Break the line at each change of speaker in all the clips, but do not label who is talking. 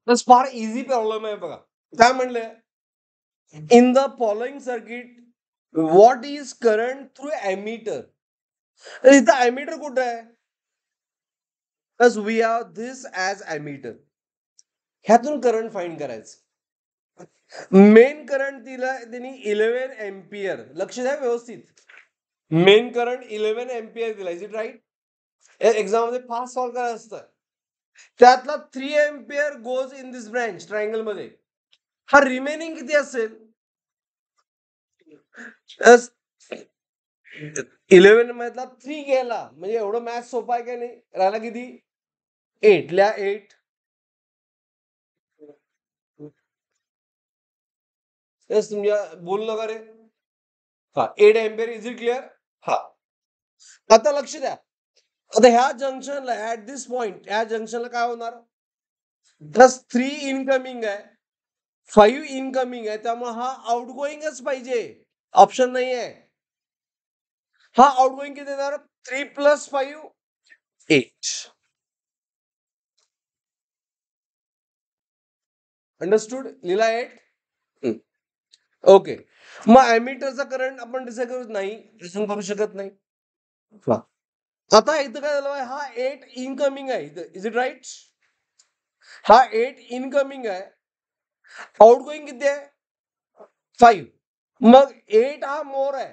तर फार easy problem आहे बघा. काय म्हणले, in the following circuit what is current through ammeter. इथं एमीटर कुठं आहे? We have this as ammeter. ह्यातून करंट फाइंड करायचं. मेन करंट दिला त्यांनी 11 एम्पियर. लक्ष द्या व्यवस्थित. मेन करंट 11 एम्पियर दिला. Is it right? एक्झाम मध्ये फास्ट सॉल्व्ह करायचं असतं. त्यातला 3 ampere goes in this branch triangle मध्ये. हा रिमेनिंग किती असेल? 11 मधला 3 गेला म्हणजे एवढं मॅथ सोपं आहे का नाही? राहिला किती? 8. ल्या 8. तुमच्या बोलू नका रे. हा 8 एम्पियर. Is it clear? हा. आता लक्ष द्या. आता ह्या जंक्शनला ऍट दिस पॉइंट ह्या जंक्शनला काय होणार? प्लस 3 इनकमिंग आहे, 5 इनकमिंग आहे, त्यामुळे हा आउटगोईंगच पाहिजे, ऑप्शन नाही आहे. हा आउटगोईंग किती देणार? 3 + 5 8. अंडरस्टूड? लिहिला 8. ओके. मग एमीटरचा करंट आपण डिसाईड करू नाही, डिसाईड करू शकत नाही. आता इथं काय झालं? हा 8 इनकमिंग आहे इथं. Is it right? हा 8 इनकमिंग आहे, आउटगोईंग किती आहे? 5. मग 8 हा मोर आहे,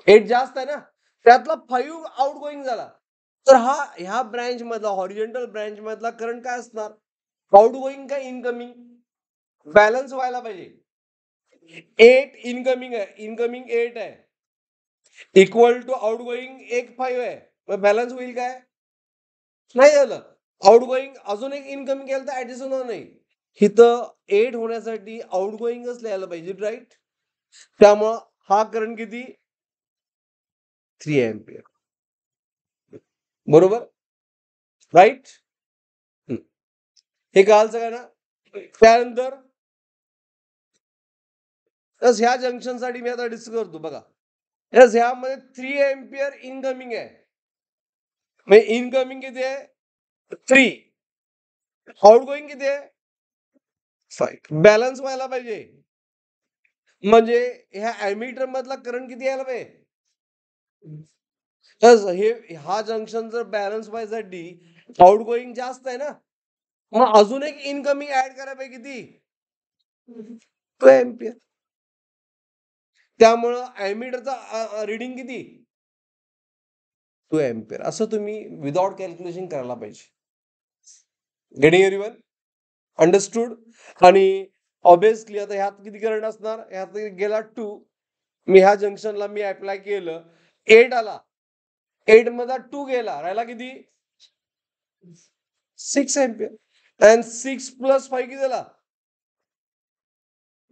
8 जास्त आहे ना, त्यातला 5 आउटगोईंग झाला. तर हा ह्या ब्रँच मधला हॉरिझॉन्टल ब्रँच मधला करंट काय असणार? आउटगोईंग का इनकमिंग? बॅलन्स व्हायला पाहिजे. 8 इनकमिंग आहे, इनकमिंग 8 आहे, इक्वल टू आउटगोईंग 5 आहे. मग बॅलन्स होईल काय? नाही झालं. आउटगोईंग अजून एक इनकमिंग केलं तर ऍडजस्ट होणार नाही. इथं 8 होण्यासाठी आउटगोईंगच लिहायला पाहिजे, राईट? त्यामुळं हा करंट किती? 3 एम्पियर. बरोबर? राईट? हे कळालं सगळ्यांना? त्यानंतर ह्या जंक्शनसाठी मी आता डिस्कस करतो बघा. ह्यामध्ये 3 एम्पियर इनकमिंग आहे, म्हणजे इनकमिंग किती आहे? 3. आउटगोईंग किती आहे? 5. बॅलन्स व्हायला पाहिजे, म्हणजे ह्या एमीटर मधला करंट किती यायला पाहिजे? हे हा जंक्शन जर बॅलन्स व्हायसाठी आउटगोईंग जास्त आहे ना, मग अजून एक इनकमिंग ऍड करायला पाहिजे. किती? 2 एम्पियर. त्यामुळं एमीटरचा रिडिंग किती? 2 एम्पियर. असं तुम्ही विदाउट कॅल्क्युलेशन करायला पाहिजे. Getting everyone? अंडरस्टूड? आणि ऑब्विसली आता ह्यात किती करंट असणार? ह्यात गेला 2. मी ह्या जंक्शनला मी अप्लाय केलं, 8 आला, 8 मधला 2 गेला, राहिला किती? 6 एम्पियर. अँड 6 + 5 किती झाला?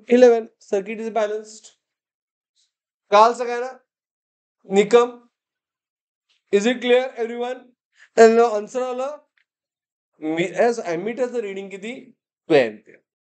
11. Circuit is balanced. काल सगळ्यांना? Nikam? Is it clear everyone? Answer आलं. एमीटरचं रिडिंग किती? 2 एम्पियर.